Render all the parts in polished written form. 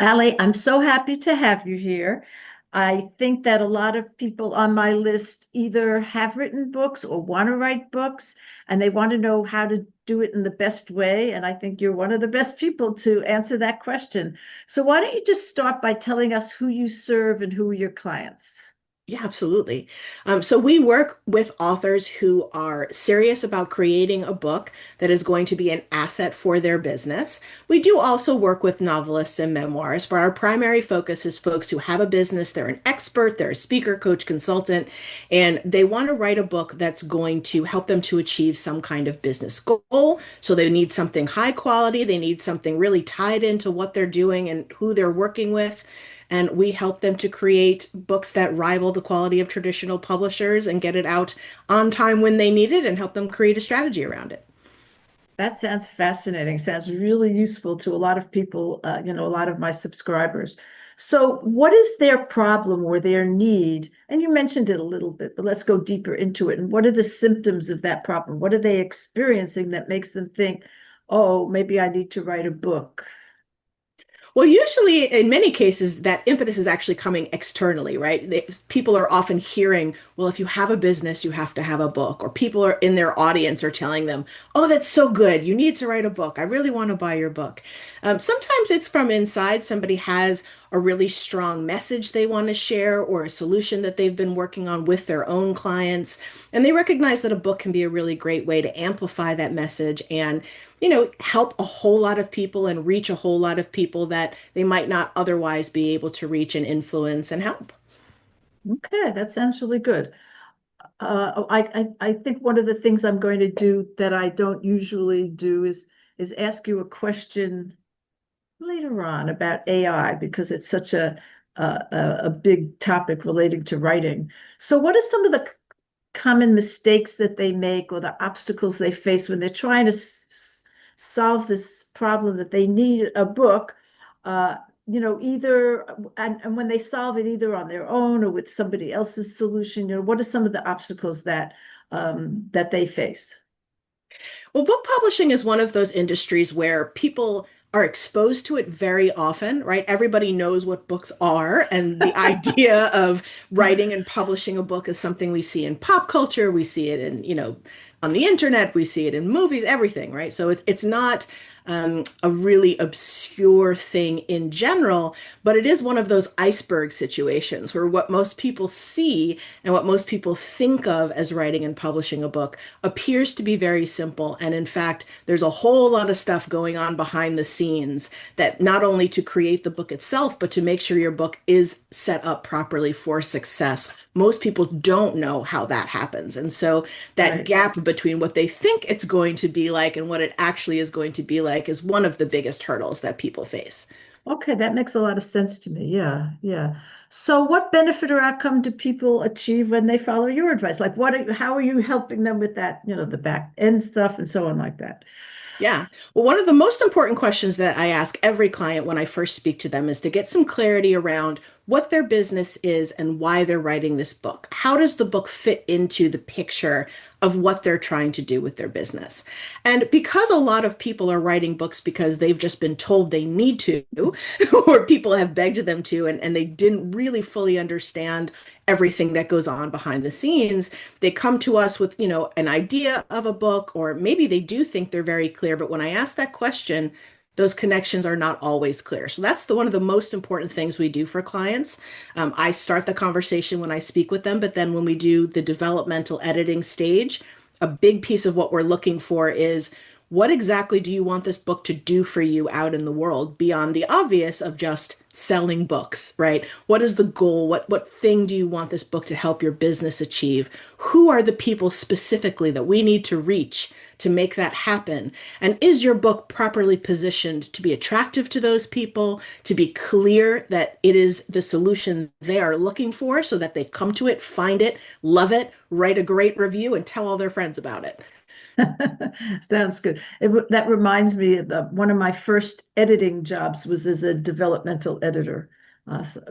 Ali, I'm so happy to have you here. I think that a lot of people on my list either have written books or want to write books, and they want to know how to do it in the best way. And I think you're one of the best people to answer that question. So why don't you just start by telling us who you serve and who are your clients? Yeah, absolutely. So we work with authors who are serious about creating a book that is going to be an asset for their business. We do also work with novelists and memoirs, but our primary focus is folks who have a business, they're an expert, they're a speaker, coach, consultant, and they want to write a book that's going to help them to achieve some kind of business goal. So they need something high quality, they need something really tied into what they're doing and who they're working with. And we help them to create books that rival the quality of traditional publishers and get it out on time when they need it and help them create a strategy around it. That sounds fascinating. Sounds really useful to a lot of people, a lot of my subscribers. So, what is their problem or their need? And you mentioned it a little bit, but let's go deeper into it. And what are the symptoms of that problem? What are they experiencing that makes them think, oh, maybe I need to write a book? Well, usually in many cases, that impetus is actually coming externally, right? People are often hearing, well, if you have a business, you have to have a book. Or people are in their audience are telling them, oh, that's so good. You need to write a book. I really want to buy your book. Sometimes it's from inside. Somebody has a really strong message they want to share or a solution that they've been working on with their own clients. And they recognize that a book can be a really great way to amplify that message and help a whole lot of people and reach a whole lot of people that they might not otherwise be able to reach and influence and help. Okay, that sounds really good. I think one of the things I'm going to do that I don't usually do is ask you a question later on about AI because it's such a big topic relating to writing. So, what are some of the common mistakes that they make or the obstacles they face when they're trying to solve this problem that they need a book? Uh, either and when they solve it either on their own or with somebody else's solution, what are some of the obstacles that they face? Well, book publishing is one of those industries where people are exposed to it very often, right? Everybody knows what books are, and the idea of writing and publishing a book is something we see in pop culture, we see it in, on the internet, we see it in movies, everything, right? So it's not a really obscure thing in general, but it is one of those iceberg situations where what most people see and what most people think of as writing and publishing a book appears to be very simple. And in fact, there's a whole lot of stuff going on behind the scenes that not only to create the book itself, but to make sure your book is set up properly for success. Most people don't know how that happens. And so that Right. gap between what they think it's going to be like and what it actually is going to be like is one of the biggest hurdles that people face. Okay, that makes a lot of sense to me. Yeah, yeah. So what benefit or outcome do people achieve when they follow your advice? Like how are you helping them with that, the back end stuff and so on like that? Yeah. Well, one of the most important questions that I ask every client when I first speak to them is to get some clarity around what their business is and why they're writing this book. How does the book fit into the picture of what they're trying to do with their business? And because a lot of people are writing books because they've just been told they need to, or people have begged them to, and they didn't really fully understand everything that goes on behind the scenes, they come to us with, an idea of a book, or maybe they do think they're very clear. But when I ask that question, those connections are not always clear. So that's one of the most important things we do for clients. I start the conversation when I speak with them, but then when we do the developmental editing stage, a big piece of what we're looking for is what exactly do you want this book to do for you out in the world beyond the obvious of just selling books, right? What is the goal? What thing do you want this book to help your business achieve? Who are the people specifically that we need to reach to make that happen? And is your book properly positioned to be attractive to those people, to be clear that it is the solution they are looking for so that they come to it, find it, love it, write a great review, and tell all their friends about it? Sounds good. That reminds me of one of my first editing jobs was as a developmental editor.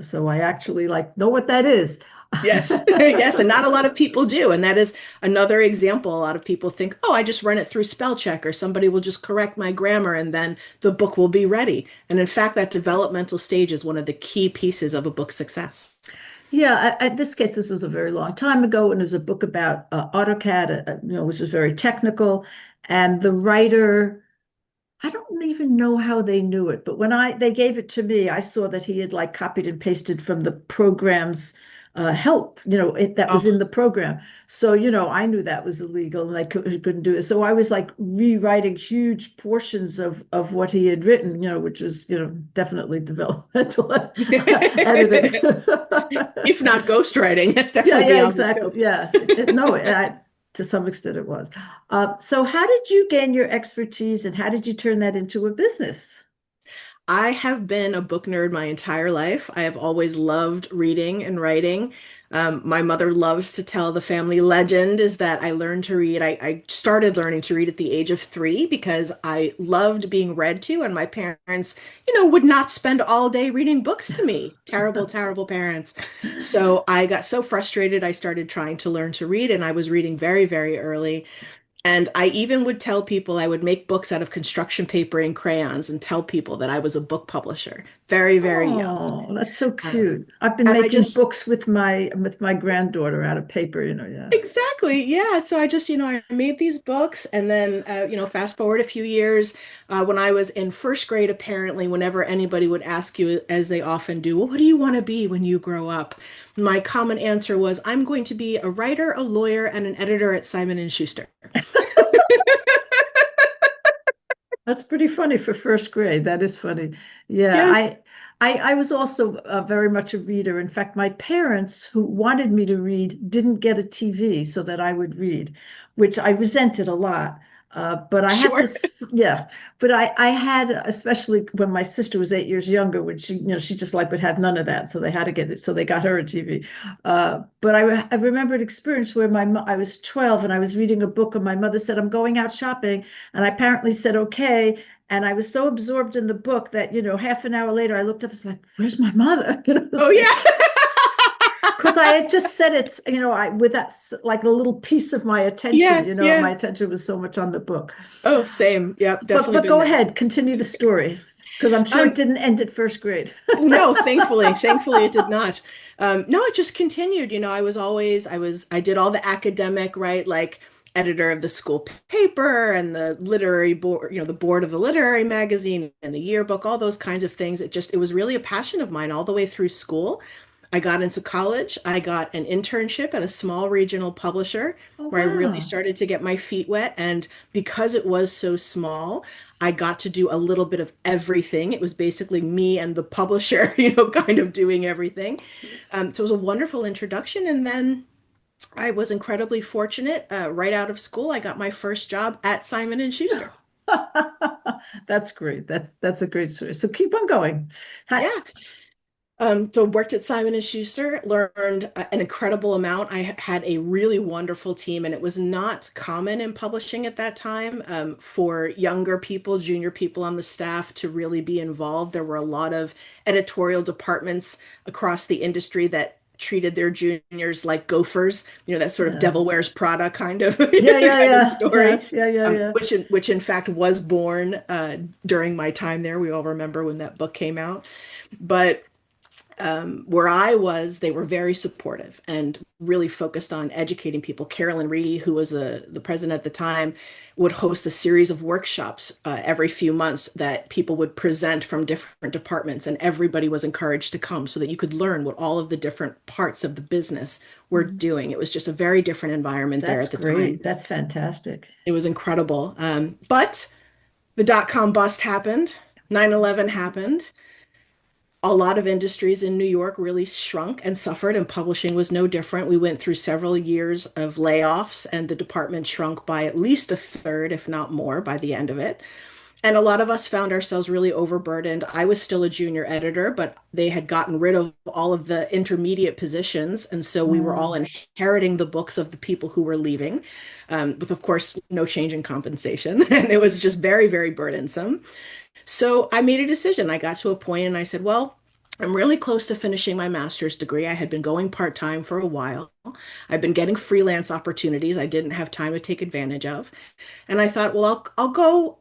So I actually like know what that is. Yes, yes, and not a lot of people do. And that is another example. A lot of people think, oh, I just run it through spell check, or somebody will just correct my grammar and then the book will be ready. And in fact, that developmental stage is one of the key pieces of a book success. Yeah, in this case, this was a very long time ago, and it was a book about AutoCAD, which was very technical. And the writer, I don't even know how they knew it, but when I they gave it to me, I saw that he had like copied and pasted from the program's help, that was in Oh, the program. So, I knew that was illegal and I couldn't do it. So I was like rewriting huge portions of what he had written, which was, definitely developmental editing. if not ghostwriting, that's Yeah, definitely yeah, beyond the exactly. scope. Yeah. No, to some extent it was. So how did you gain your expertise and how did you turn that into a business? I have been a book nerd my entire life. I have always loved reading and writing. My mother loves to tell the family legend is that I learned to read. I started learning to read at the age of 3 because I loved being read to, and my parents, would not spend all day reading books to me. Terrible, terrible parents. So I got so frustrated, I started trying to learn to read, and I was reading very, very early. And I even would tell people I would make books out of construction paper and crayons and tell people that I was a book publisher. Very, very young. Oh, that's so Um, cute. I've been and I making just, books with my granddaughter out of paper, yeah. exactly, yeah. So I just, I made these books. And then, fast forward a few years, when I was in first grade, apparently, whenever anybody would ask you, as they often do, well, what do you want to be when you grow up? My common answer was, I'm going to be a writer, a lawyer, and an editor at Simon and Schuster. That's pretty funny for first grade. That is funny. Yeah, Yes, I was also very much a reader. In fact, my parents, who wanted me to read, didn't get a TV so that I would read, which I resented a lot. But I had sure. this, yeah. But I had, especially when my sister was 8 years younger, when she just like would have none of that, so they had to get it. So they got her a TV. But I remember an experience where I was 12 and I was reading a book, and my mother said, "I'm going out shopping." And I apparently said, okay. And I was so absorbed in the book that, half an hour later, I looked up, it's like, where's my mother? It's Oh, like, yeah. because I had just said it's, with that, like a little piece of my attention, Yeah, my yeah. attention was so much on the book. Oh, same. Yep, But, definitely but been go there. ahead, continue the story, because I'm sure it Um, didn't end at first grade. no, thankfully it did not. No, it just continued. I did all the academic, right? Like editor of the school paper and the literary board, the board of the literary magazine and the yearbook, all those kinds of things. It was really a passion of mine all the way through school. I got into college. I got an internship at a small regional publisher Oh, where I really wow. started to get my feet wet. And because it was so small, I got to do a little bit of everything. It was basically me and the publisher, kind of doing everything. So it was a wonderful introduction. And then I was incredibly fortunate. Right out of school, I got my first job at Simon and Schuster. That's great. That's a great story. So keep on going. Hi. Yeah. So worked at Simon and Schuster, learned an incredible amount. I had a really wonderful team, and it was not common in publishing at that time for younger people, junior people on the staff to really be involved. There were a lot of editorial departments across the industry that treated their juniors like gophers, that sort of Yeah. devil wears Prada kind of Yeah, yeah, kind of yeah. story, Yes, yeah, yeah, yeah. which in fact was born during my time there. We all remember when that book came out, but where I was, they were very supportive and really focused on educating people. Carolyn Reedy, who was the president at the time, would host a series of workshops every few months that people would present from different departments, and everybody was encouraged to come so that you could learn what all of the different parts of the business were Mhm. doing. It was just a very different environment there That's at the time. great. That's fantastic. It was incredible. But the dot-com bust happened, 9/11 happened, a lot of industries in New York really shrunk and suffered, and publishing was no different. We went through several years of layoffs, and the department shrunk by at least a third, if not more, by the end of it. And a lot of us found ourselves really overburdened. I was still a junior editor, but they had gotten rid of all of the intermediate positions. And so we were all Mm. inheriting the books of the people who were leaving, with, of course, no change in compensation. And it was just very, very burdensome. So I made a decision. I got to a point and I said, well, I'm really close to finishing my master's degree. I had been going part-time for a while. I've been getting freelance opportunities I didn't have time to take advantage of. And I thought, well,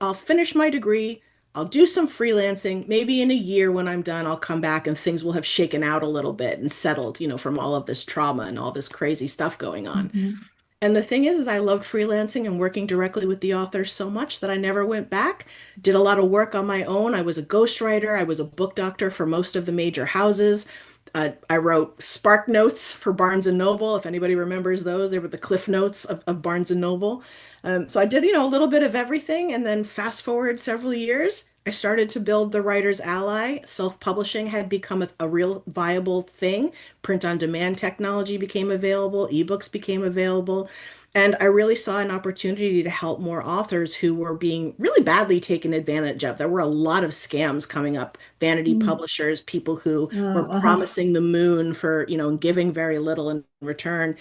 I'll finish my degree, I'll do some freelancing. Maybe in a year when I'm done, I'll come back and things will have shaken out a little bit and settled, from all of this trauma and all this crazy stuff going on. Mhm. And the thing is I loved freelancing and working directly with the authors so much that I never went back. Did a lot of work on my own. I was a ghostwriter. I was a book doctor for most of the major houses. I wrote Spark Notes for Barnes and Noble. If anybody remembers those, they were the Cliff Notes of Barnes and Noble. So I did, a little bit of everything. And then fast forward several years, I started to build the Writer's Ally. Self-publishing had become a real viable thing. Print on demand technology became available, ebooks became available. And I really saw an opportunity to help more authors who were being really badly taken advantage of. There were a lot of scams coming up, vanity Mm. publishers, people who were Oh, uh-huh. promising the moon for, giving very little in return.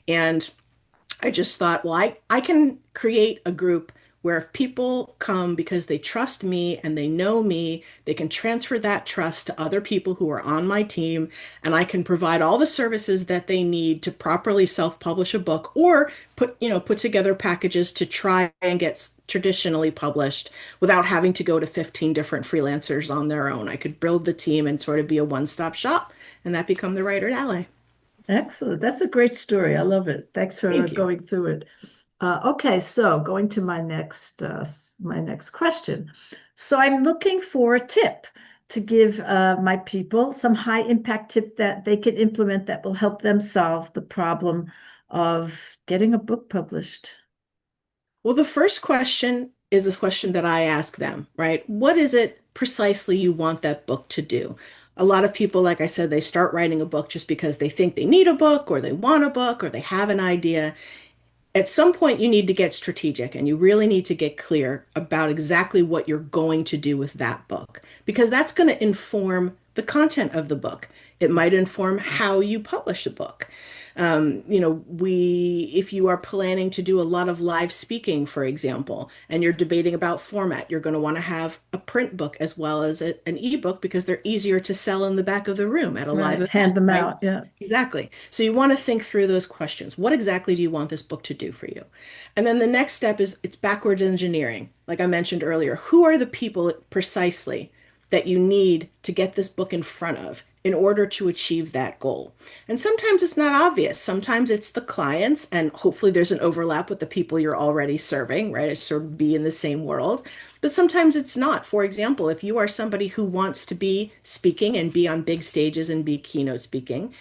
And I just thought, well, I can create a group where if people come because they trust me and they know me, they can transfer that trust to other people who are on my team, and I can provide all the services that they need to properly self-publish a book or put together packages to try and get traditionally published without having to go to 15 different freelancers on their own. I could build the team and sort of be a one-stop shop, and that become the writer ally. Excellent. That's a great story. I love it. Thanks for Thank you. going through it. Okay, so going to my next question. So I'm looking for a tip to give my people some high impact tip that they can implement that will help them solve the problem of getting a book published. Well, the first question is this question that I ask them, right? What is it precisely you want that book to do? A lot of people, like I said, they start writing a book just because they think they need a book or they want a book or they have an idea. At some point, you need to get strategic and you really need to get clear about exactly what you're going to do with that book because that's going to inform the content of the book. It might inform how you publish the book. If you are planning to do a lot of live speaking, for example, and you're debating about format, you're going to want to have a print book as well as an ebook because they're easier to sell in the back of the room at a live Right. event, Hand them right? out. Yeah. Exactly. So you want to think through those questions. What exactly do you want this book to do for you? And then the next step is it's backwards engineering. Like I mentioned earlier, who are the people precisely that you need to get this book in front of in order to achieve that goal? And sometimes it's not obvious. Sometimes it's the clients, and hopefully there's an overlap with the people you're already serving, right? It's sort of be in the same world. But sometimes it's not. For example, if you are somebody who wants to be speaking and be on big stages and be keynote speaking,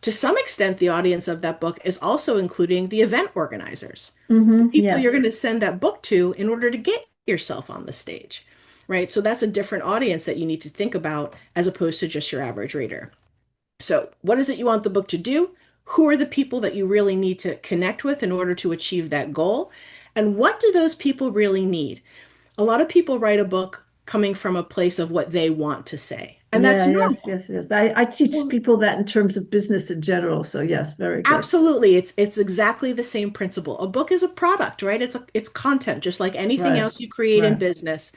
to some extent, the audience of that book is also including the event organizers, the people you're Yes. going to send that book to in order to get yourself on the stage, right? So that's a different audience that you need to think about as opposed to just your average reader. So, what is it you want the book to do? Who are the people that you really need to connect with in order to achieve that goal? And what do those people really need? A lot of people write a book coming from a place of what they want to say, and that's Yeah, yes, normal. yes, yes. I teach people that in terms of business in general. So yes, very good. Absolutely. It's exactly the same principle. A book is a product, right? It's content, just like anything Right. else you create in Right. business.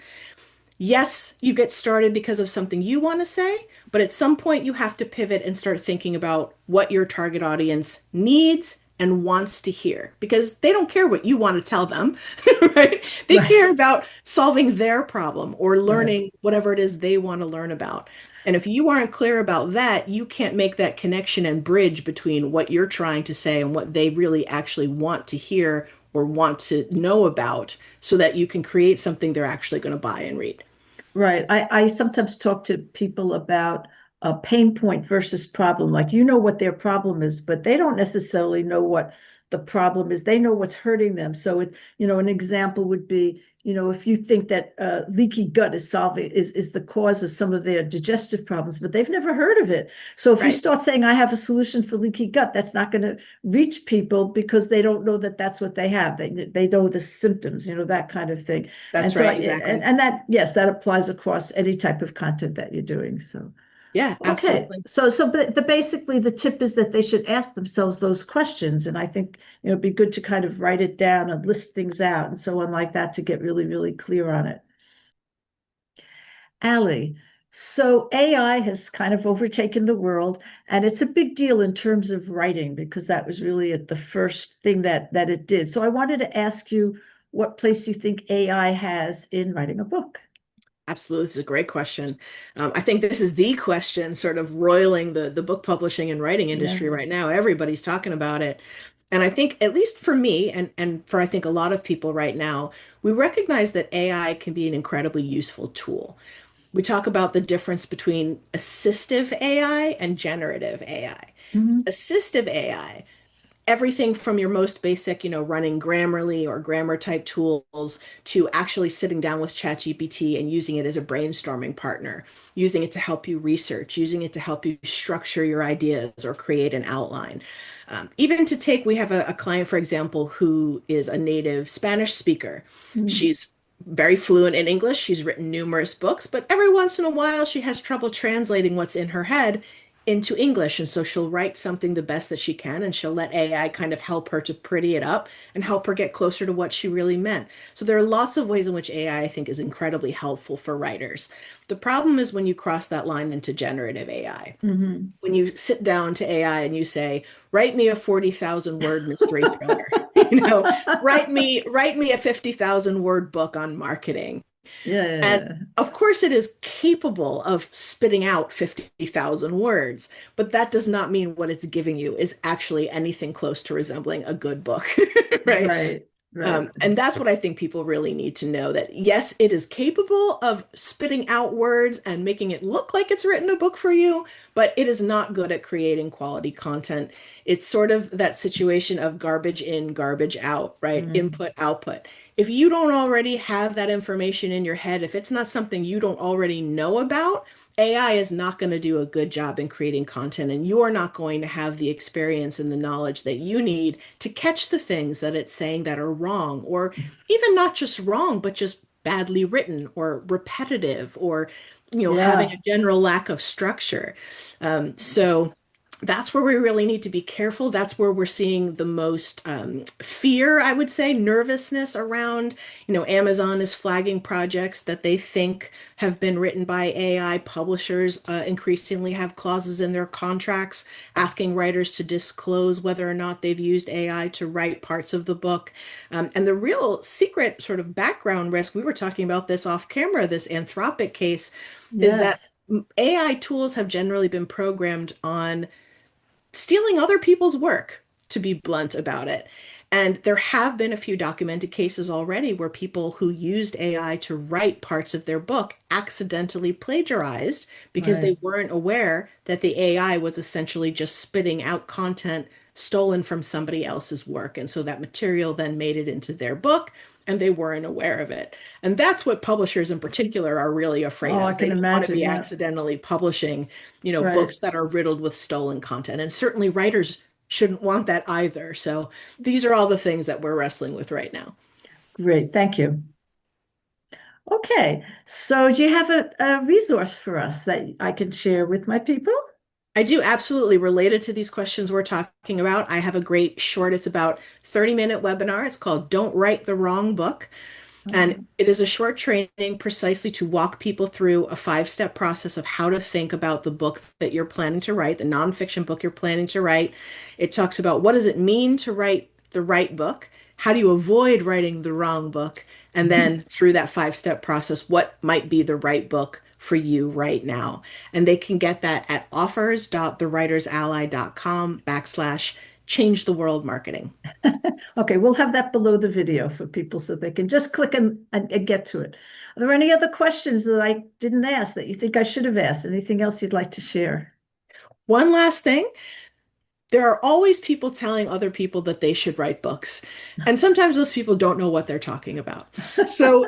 Yes, you get started because of something you want to say, but at some point you have to pivot and start thinking about what your target audience needs and wants to hear because they don't care what you want to tell them, right? They Right. care about solving their problem or Right. learning whatever it is they want to learn about. And if you aren't clear about that, you can't make that connection and bridge between what you're trying to say and what they really actually want to hear or want to know about so that you can create something they're actually going to buy and read. Right. I sometimes talk to people about a pain point versus problem. Like, you know what their problem is, but they don't necessarily know what the problem is. They know what's hurting them. So an example would be, if you think that leaky gut is the cause of some of their digestive problems, but they've never heard of it. So if you Right. start saying, I have a solution for leaky gut, that's not going to reach people because they don't know that that's what they have. They know the symptoms, that kind of thing. And That's so, right. and, Exactly. and that, yes, that applies across any type of content that you're doing. So, Yeah, okay. absolutely. So basically the tip is that they should ask themselves those questions. And I think, it'd be good to kind of write it down and list things out and so on like that to get really, really clear on it. Allie, So AI has kind of overtaken the world, and it's a big deal in terms of writing because that was really the first thing that it did. So I wanted to ask you what place you think AI has in writing a book. Absolutely, this is a great question. I think this is the question sort of roiling the book publishing and writing Yeah. industry right now. Everybody's talking about it. And I think, at least for me, and for I think a lot of people right now, we recognize that AI can be an incredibly useful tool. We talk about the difference between assistive AI and generative AI. Mhm. Assistive AI, everything from your most basic, running Grammarly or grammar type tools to actually sitting down with ChatGPT and using it as a brainstorming partner, using it to help you research, using it to help you structure your ideas or create an outline. Even to take, we have a client, for example, who is a native Spanish speaker. Mm. She's very fluent in English. She's written numerous books, but every once in a while she has trouble translating what's in her head into English. And so she'll write something the best that she can, and she'll let AI kind of help her to pretty it up and help her get closer to what she really meant. So there are lots of ways in which AI, I think, is incredibly helpful for writers. The problem is when you cross that line into generative AI. Mhm. When you sit down to AI and you say, write me a 40,000 word mystery thriller, write me a 50,000 word book on marketing. Yeah, And yeah, of course, it is capable of spitting out 50,000 words, but that does not mean what it's giving you is actually anything close to resembling a good book, yeah. right? Right, right. And that's what I think people really need to know that yes, it is capable of spitting out words and making it look like it's written a book for you, but it is not good at creating quality content. It's sort of that situation of garbage in, garbage out, right? Mm. Input, output. If you don't already have that information in your head, if it's not something you don't already know about, AI is not going to do a good job in creating content, and you're not going to have the experience and the knowledge that you need to catch the things that it's saying that are wrong, or even not just wrong, but just badly written or repetitive or, having Yeah. a general lack of structure. So that's where we really need to be careful. That's where we're seeing the most fear, I would say, nervousness around. Amazon is flagging projects that they think have been written by AI. Publishers increasingly have clauses in their contracts asking writers to disclose whether or not they've used AI to write parts of the book. And the real secret sort of background risk, we were talking about this off camera, this Anthropic case, is that Yes. AI tools have generally been programmed on stealing other people's work, to be blunt about it. And there have been a few documented cases already where people who used AI to write parts of their book accidentally plagiarized because Right. they weren't aware that the AI was essentially just spitting out content stolen from somebody else's work. And so that material then made it into their book and they weren't aware of it. And that's what publishers in particular are really afraid Oh, I of. They can don't want to imagine. be Yeah. accidentally publishing Right. books that are riddled with stolen content. And certainly writers shouldn't want that either. So these are all the things that we're wrestling with right now. Great. Thank you. Okay. So do you have a resource for us that I can share with my people? I do absolutely related to these questions we're talking about. I have a great short, it's about 30-minute webinar. It's called Don't Write the Wrong Book. And Oh, it is a short training precisely to walk people through a 5-step process of how to think about the book that you're planning to write, the nonfiction book you're planning to write. It talks about what does it mean to write the right book? How do you avoid writing the wrong book? And then through that 5-step process, what might be the right book for you right now? And they can get that at offers.thewritersally.com/ change the world marketing. okay. We'll have that below the video for people so they can just click and get to it. Are there any other questions that I didn't ask that you think I should have asked? Anything else you'd like to share? One last thing. There are always people telling other people that they should write books. And sometimes those people don't know what they're talking about. So,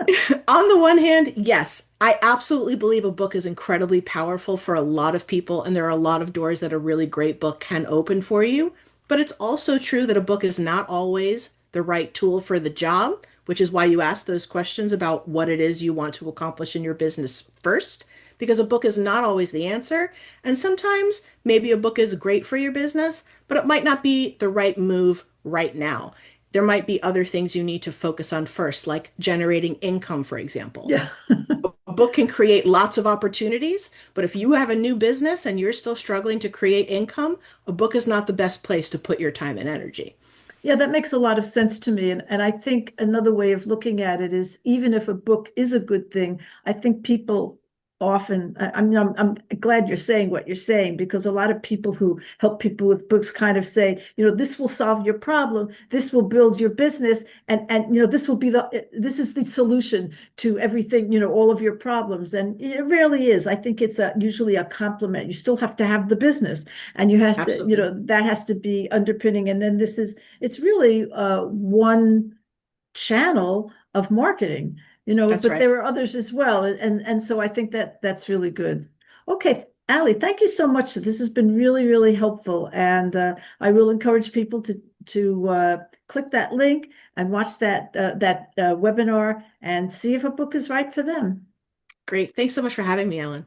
on the one hand, yes, I absolutely believe a book is incredibly powerful for a lot of people, and there are a lot of doors that a really great book can open for you. But it's also true that a book is not always the right tool for the job, which is why you ask those questions about what it is you want to accomplish in your business first, because a book is not always the answer. And sometimes maybe a book is great for your business, but it might not be the right move right now. There might be other things you need to focus on first, like generating income, for example. Yeah. book can create lots of opportunities, but if you have a new business and you're still struggling to create income, a book is not the best place to put your time and energy. Yeah, that makes a lot of sense to me. And I think another way of looking at it is even if a book is a good thing, I think people often, I'm glad you're saying what you're saying, because a lot of people who help people with books kind of say, this will solve your problem, this will build your business, and this will be this is the solution to everything, all of your problems. And it rarely is. I think it's usually a compliment. You still have to have the business, and you have to, Absolutely. that has to be underpinning. And then it's really one channel of marketing, That's but right. there are others as well. And so I think that that's really good. Okay, Ali, thank you so much. This has been really, really helpful. And I will encourage people to click that link and watch that webinar and see if a book is right for them. Great. Thanks so much for having me, Ellen.